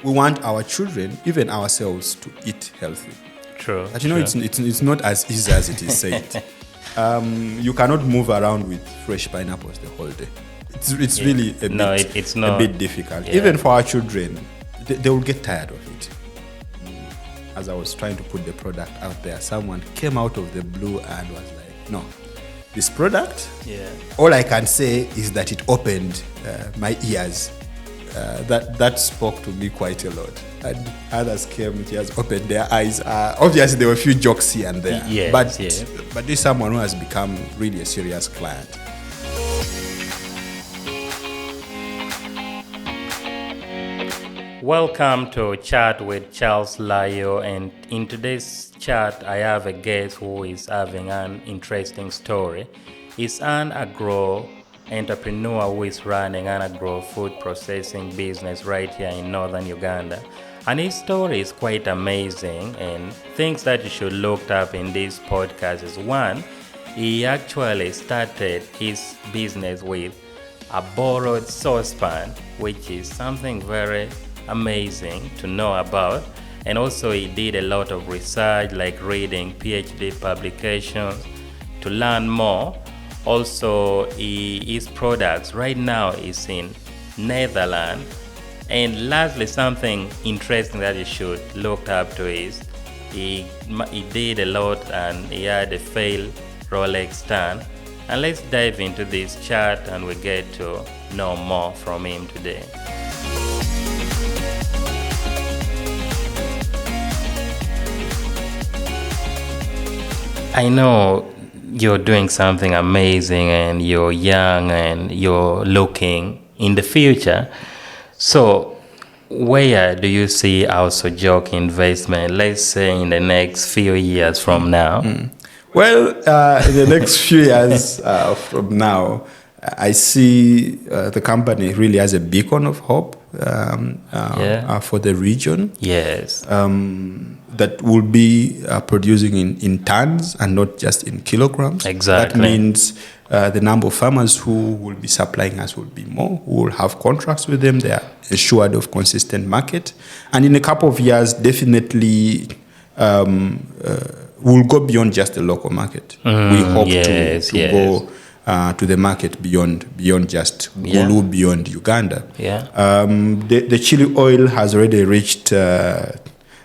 we want our children, even ourselves, to eat healthy. True. But it's not as easy as it is said. You cannot move around with fresh pineapples the whole day. It's really a bit difficult. Yeah. Even for our children, they will get tired of it. As I was trying to put the product out there, someone came out of the blue and was like, no, this product, all I can say is that it opened my ears. That spoke to me quite a lot. And others came, it has opened their eyes. Obviously, there were a few jokes here and there. But this is someone who has become really a serious client. Welcome to Chat with Charles Layoo, and in today's chat I have a guest who is having an interesting story. He's an agro entrepreneur who is running an agro-food processing business right here in Northern Uganda. And his story is quite amazing, and things that you should look up in this podcast is one, he actually started his business with a borrowed saucepan, which is something very amazing to know about. And also he did a lot of research, like reading PhD publications to learn more. Also his products right now is in Netherlands. And lastly, something interesting that you should look up to is he did a lot and he had a failed Rolex stand. And let's dive into this chat and we get to know more from him today. I know you're doing something amazing and you're young and you're looking in the future. So where do you see House Ojok Investment, let's say in the next few years from now? Well, in the next few years from now, I see the company really as a beacon of hope for the region. Yes. That will be producing in tons and not just in kilograms. Exactly. That means the number of farmers who will be supplying us will be more, who will have contracts with them. They are assured of consistent market. And in a couple of years, definitely we'll go beyond just the local market. We hope to go to the market beyond just Gulu, beyond Uganda. The chili oil has already reached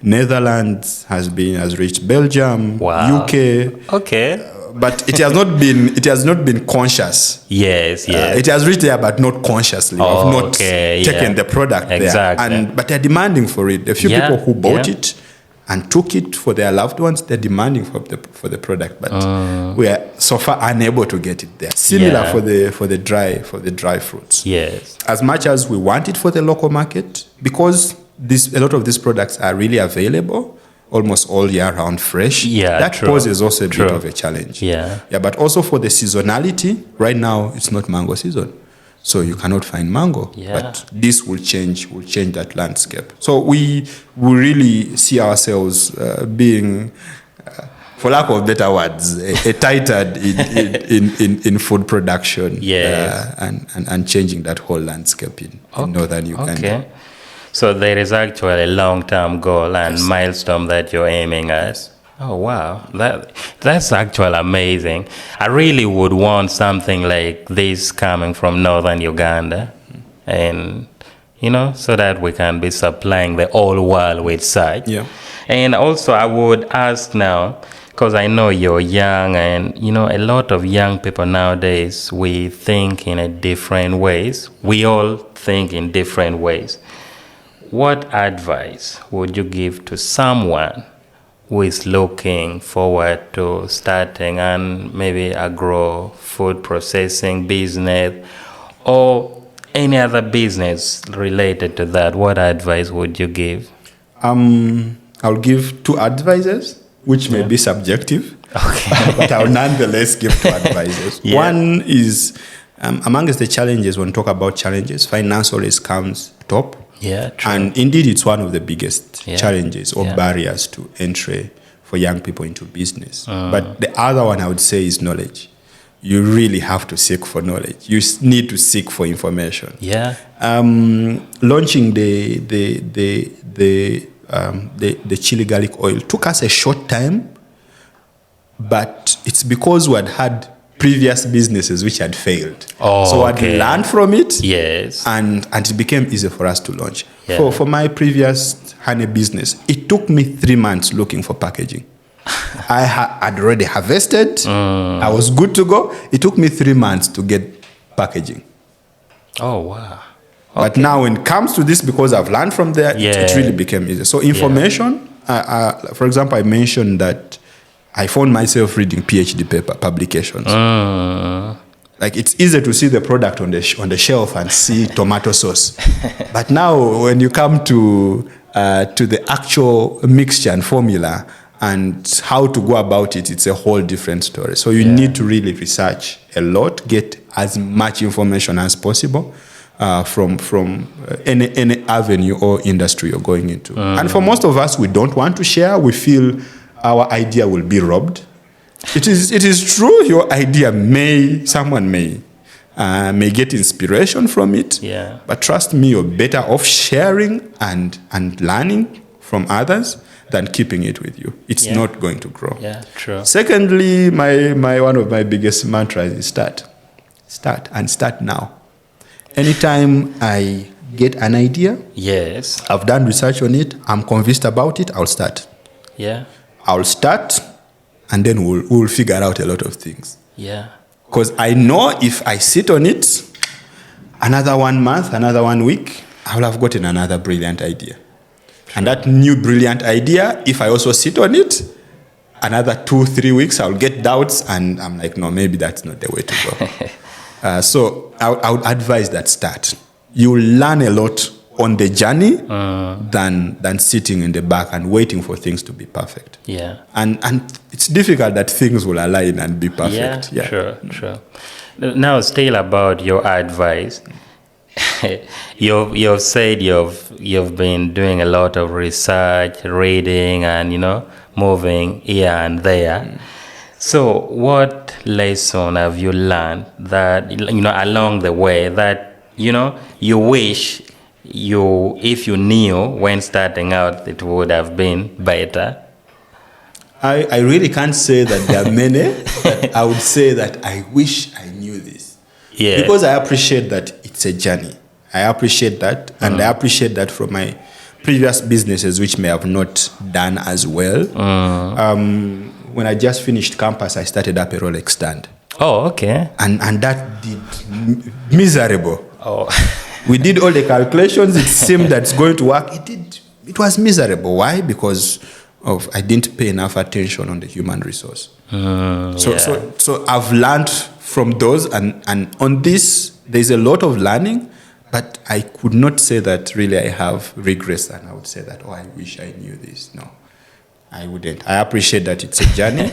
Netherlands, has reached Belgium, UK. Okay. But it has not been conscious. Yes. It has reached there, but not consciously. Of not taken the product there. But they're demanding for it. A few people who bought it and took it for their loved ones, they're demanding for the product. But we are so far unable to get it there. Similar for the dry fruits. Yes. As much as we want it for the local market, because a lot of these products are really available almost all year round fresh. That poses also a bit of a challenge. But also for the seasonality, right now it's not mango season, so you cannot find mango. But this will change that landscape. So we really see ourselves being, for lack of better words, a titan in food production. And changing that whole landscape in Northern Uganda. Okay. So there is actually a long-term goal and milestone that you're aiming at. Oh, wow. That's actually amazing. I really would want something like this coming from Northern Uganda. And, so that we can be supplying the whole world with such. And also I would ask now, because I know you're young and, a lot of young people nowadays, we think in a different ways. We all think in different ways. What advice would you give to someone who is looking forward to starting and maybe agro-food processing business or any other business related to that? What advice would you give? I'll give two advices, which may be subjective, but I'll nonetheless give two advices. One is, amongst the challenges, when we talk about challenges, finance always comes top. And indeed, it's one of the biggest challenges or barriers to entry for young people into business. But the other one I would say is knowledge. you really have to seek for knowledge. You need to seek for information. Yeah. Launching the Chilli Garlic Oil took us a short time, but it's because we had previous businesses which had failed. So I'd learned from it. Yes. And it became easy for us to launch. Yeah. For my previous honey business, it took me 3 months looking for packaging. I had already harvested. I was good to go. It took me 3 months to get packaging. Oh, wow. But now when it comes to this, because I've learned from there, it really became easy. So information, for example, I mentioned that I found myself reading PhD paper publications. Like it's easy to see the product on the shelf and see tomato sauce. But now when you come to the actual mixture and formula and how to go about it, it's a whole different story. So you need to really research a lot, get as much information as possible from any avenue or industry you're going into. And for most of us, we don't want to share. We feel our idea will be robbed. It is true. Your idea someone may get inspiration from it. Yeah. But trust me, you're better off sharing and learning from others than keeping it with you. It's not going to grow. Yeah, true. Secondly, my one of my biggest mantras is start now. Anytime I get an idea, yes, I've done research on it, I'm convinced about it, I'll start. Yeah. I'll start, and then we'll figure out a lot of things. Yeah. Because I know if I sit on it, another 1 month, another 1 week, I will have gotten another brilliant idea. And that new brilliant idea, if I also sit on it, another 2-3 weeks, I'll get doubts, and I'm like, no, maybe that's not the way to go. So I would advise that start. You'll learn a lot on the journey than sitting in the back and waiting for things to be perfect. Yeah. And it's difficult that things will align and be perfect. Yeah. Sure. Now, still about your advice. You've said you've been doing a lot of research, reading, and moving here and there. So, what lesson have you learned that along the way that you wish if you knew when starting out, it would have been better? I really can't say that there are many, but I would say that I wish I knew this. Yeah. Because I appreciate that it's a journey. I appreciate that, and I appreciate that from my previous businesses, which may have not done as well. When I just finished campus, I started up a Rolex stand. Oh, okay. And that did miserable. Oh. We did all the calculations. It seemed that's going to work. It was miserable. Why? Because I didn't pay enough attention on the human resource. So I've learned from those, and on this, there's a lot of learning, but I could not say that really I have regrets, and I would say that, I wish I knew this. No, I wouldn't. I appreciate that it's a journey.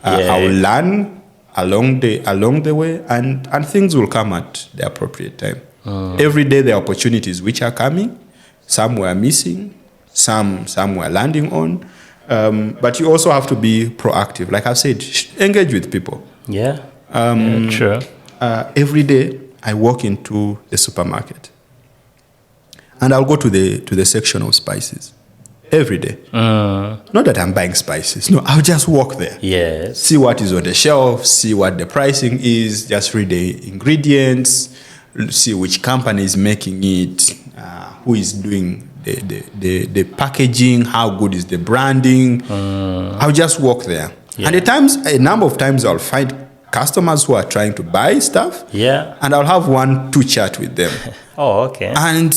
I will learn along the way, and things will come at the appropriate time. Every day there are opportunities which are coming. Some were missing, some were landing on. But you also have to be proactive. Like I've said, engage with people. Yeah. Sure. Every day I walk into the supermarket, and I'll go to the section of spices. Every day. Not that I'm buying spices. No, I'll just walk there. Yes. See what is on the shelf, see what the pricing is, just read the ingredients, see which company is making it, who is doing the packaging, how good is the branding. I'll just walk there. Yeah. And a number of times I'll find customers who are trying to buy stuff. Yeah. And I'll have 1-2 chat with them. Oh, okay. And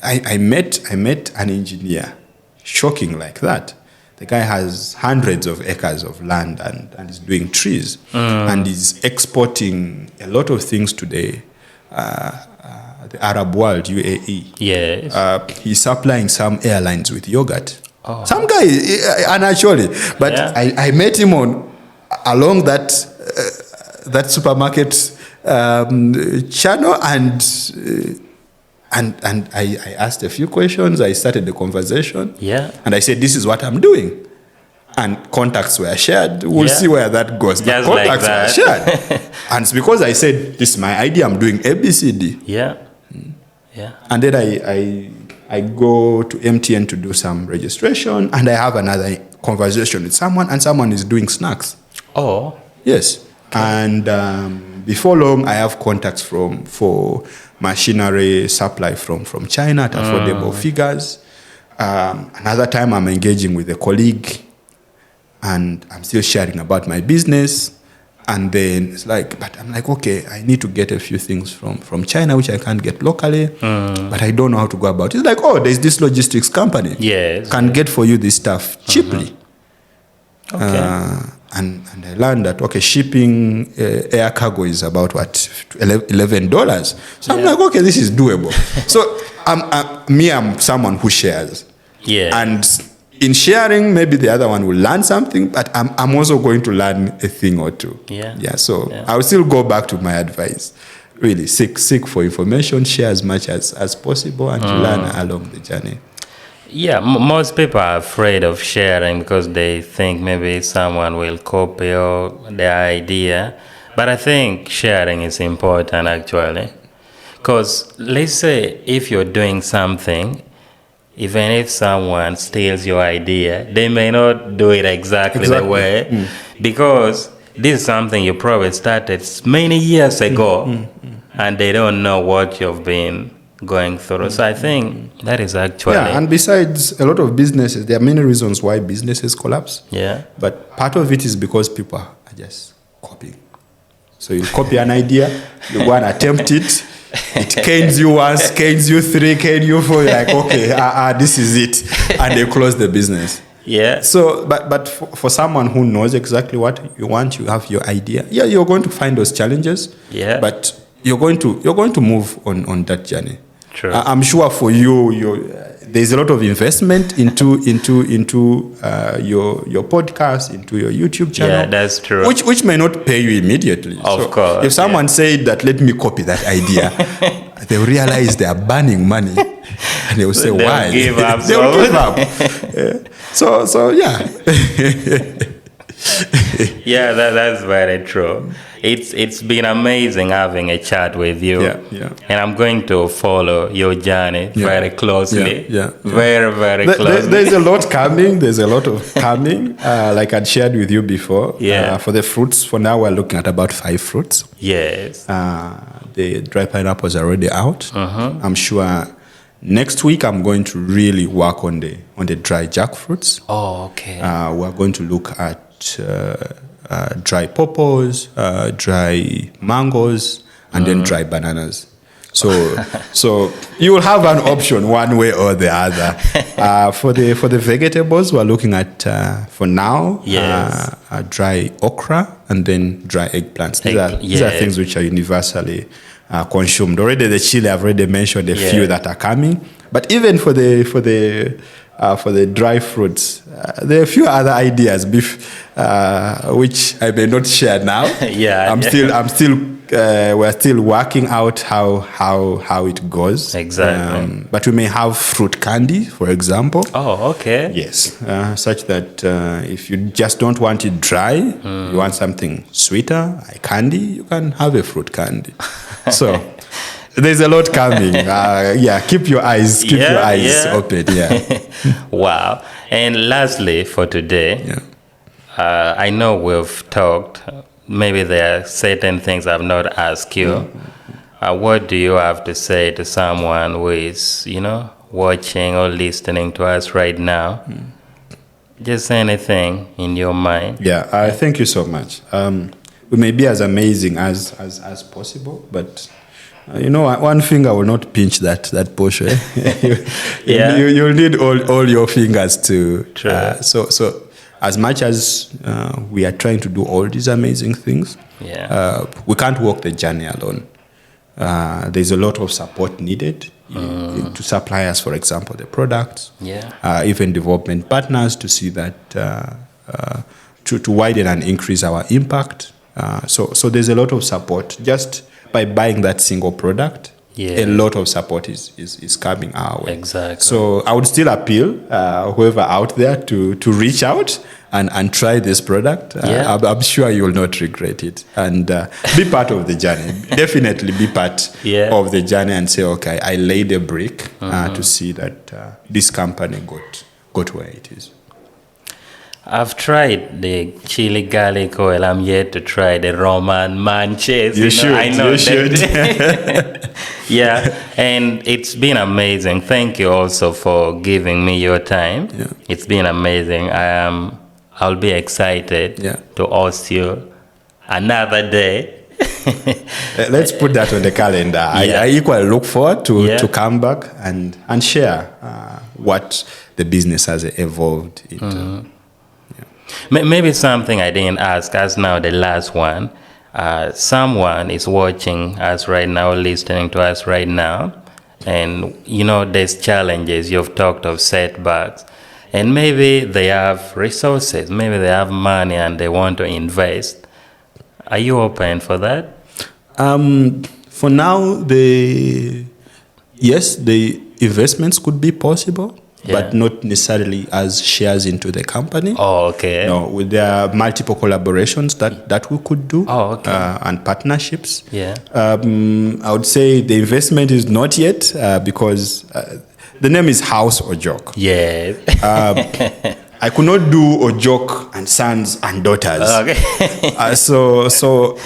I met an engineer, shocking like that. The guy has hundreds of acres of land and is doing trees and is exporting a lot of things to the Arab world, UAE. Yes. He's supplying some airlines with yogurt. Oh. Some guy, unnaturally. But yeah. I met him along that supermarket channel, and I asked a few questions. I started the conversation. Yeah. And I said, this is what I'm doing. and contacts were shared. We'll see where that goes. Just but contacts like were shared. And it's because I said, this is my idea, I'm doing ABCD. Yeah. And then I go to MTN to do some registration, and I have another conversation with someone, and someone is doing snacks. Oh. Yes. Okay. And before long, I have contacts for machinery supply from China at affordable figures. Another time, I'm engaging with a colleague, and I'm still sharing about my business. And then it's like, but I'm like, okay, I need to get a few things from China, which I can't get locally, but I don't know how to go about it. It's like, oh, there's this logistics company. Yes. Can get for you this stuff cheaply. Okay. And I learned that, okay, shipping air cargo is about, what, $11. So I'm like, okay, this is doable. So I'm someone who shares. Yeah. And in sharing, maybe the other one will learn something, but I'm also going to learn a thing or two. Yeah. So I will still go back to my advice. Really, seek for information, share as much as possible, and to learn along the journey. Yeah, most people are afraid of sharing because they think maybe someone will copy their idea. But I think sharing is important, actually. Because let's say if you're doing something, even if someone steals your idea, they may not do it exactly. The way, because this is something you probably started many years ago, and they don't know what you've been going through. So I think that is actually... Yeah, and besides, a lot of businesses, there are many reasons why businesses collapse. Yeah. But part of it is because people are just copying. So you copy an idea, you go and attempt it, it canes you once, canes you three, canes you four, you're like, okay, this is it. And they close the business. Yeah. So, but for someone who knows exactly what you want, you have your idea. Yeah, you're going to find those challenges. Yeah. But you're going to move on that journey. True. I'm sure for you, there's a lot of investment into your podcast, into your YouTube channel. Yeah, that's true. Which may not pay you immediately. Of course. If someone said that, let me copy that idea, they'll realize they are burning money, and they'll say, why? Give up. They'll give up. So yeah. Yeah, that's very true. It's been amazing having a chat with you. Yeah. And I'm going to follow your journey very closely. Yeah. Very, very closely. There's a lot coming. There's a lot of coming. Like I'd shared with you before. Yeah. For the fruits, for now, we're looking at about 5 fruits. Yes. The dry pineapples are already out. I'm sure next week I'm going to really work on the dry jackfruits. Oh, okay. We're going to look at dry pawpaws, dry mangoes, and then dry bananas. So you will have an option one way or the other. For the vegetables, we're looking at for now dry okra and then dry eggplants. These are things which are universally consumed. Already the chili, I've already mentioned a few that are coming. But even for the dry fruits, there are a few other ideas, which I may not share now. We're still working out how it goes. Exactly. But we may have fruit candy, for example. Oh, okay. Yes, such that if you just don't want it dry, you want something sweeter, like candy, you can have a fruit candy. So there's a lot coming. Keep your eyes open. Yeah. Wow. And lastly, for today, I know we've talked. Maybe there are certain things I've not asked you. What do you have to say to someone who is, watching or listening to us right now? Just anything in your mind. Yeah. Thank you so much. We may be as amazing as possible, but. One finger will not pinch that portion. You'll need all your fingers to. So as much as we are trying to do all these amazing things, we can't walk the journey alone. There's a lot of support needed to suppliers, for example, the products. Even development partners to see that to widen and increase our impact. So there's a lot of support just by buying that single product. A lot of support is coming our way. Exactly. So I would still appeal whoever out there to reach out and try this product. I'm sure you will not regret it. And be part of the journey. Definitely be part of the journey and say, okay, I laid a brick to see that this company got where it is. I've tried the chili garlic oil. I'm yet to try the Roman Munchies. You should. I know you should. Yeah, and it's been amazing. Thank you also for giving me your time. Yeah. It's been amazing. I'll be excited to host you another day. Let's put that on the calendar. I equally look forward to come back and share what the business has evolved into. Maybe something I didn't ask us now, the last one. Someone is watching us right now, listening to us right now, and there's challenges. You've talked of setbacks, and maybe they have resources, maybe they have money and they want to invest. Are you open for that? For now, the investments could be possible. But not necessarily as shares into the company. Oh, okay. No, there are multiple collaborations that we could do. Oh, okay. And partnerships. Yeah. I would say the investment is not yet because the name is House Ojok. Yeah. I could not do Ojok and sons and daughters. Okay. So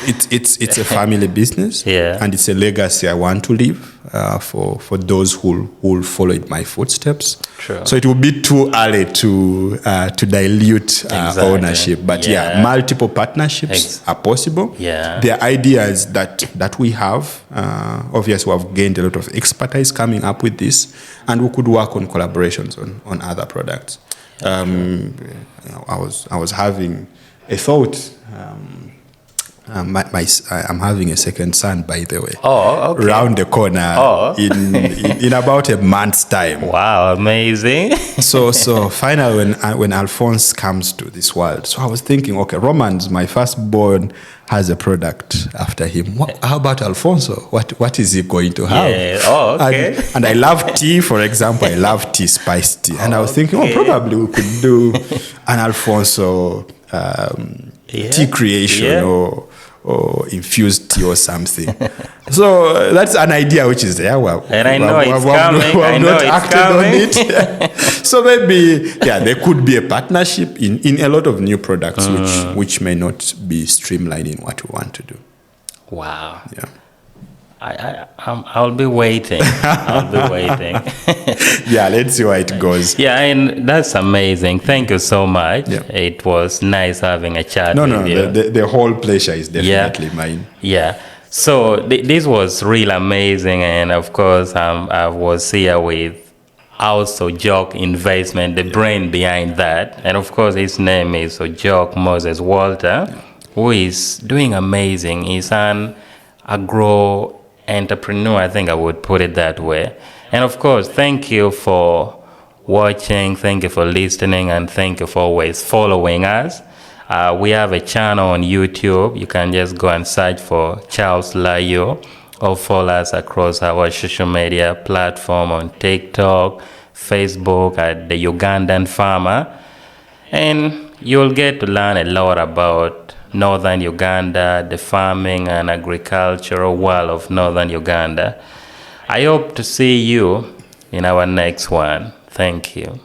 it's a family business. And it's a legacy I want to leave for those who will follow in my footsteps. True. So it would be too early to dilute ownership. But multiple partnerships are possible. The ideas that we have, obviously we have gained a lot of expertise coming up with this, and we could work on collaborations on other products. I was having a thought. I'm having a second son, by the way. Oh, okay. Round the corner in about a month's time. Wow, amazing. So finally, when Alphonse comes to this world, so I was thinking, okay, Roman's my firstborn has a product after him. How about Alfonso? What is he going to have? Yeah. Oh, okay. And I love tea, for example. I love tea, spiced tea. And I was thinking, probably we could do an Alfonso tea creation or infused tea or something. So that's an idea which is there. And I know it's coming. I know it's coming. So maybe, there could be a partnership in a lot of new products which may not be streamlined in what we want to do. Wow. Yeah. I'll be waiting. I'll be waiting. Let's see where it goes. And that's amazing. Thank you so much. It was nice having a chat with you. The whole pleasure is definitely mine. So this was really amazing, and of course I was here with House Ojok Investment, the brain behind that, and of course his name is Ojok Moses Walter, who is doing amazing. He's an agro entrepreneur, I think I would put it that way. And of course, thank you for watching, thank you for listening, and thank you for always following us. We have a channel on YouTube. You can just go and search for Charles Layoo, or follow us across our social media platform on TikTok, Facebook at The Ugandan Farmer. And you'll get to learn a lot about Northern Uganda, the farming and agricultural world of Northern Uganda. I hope to see you in our next one. Thank you.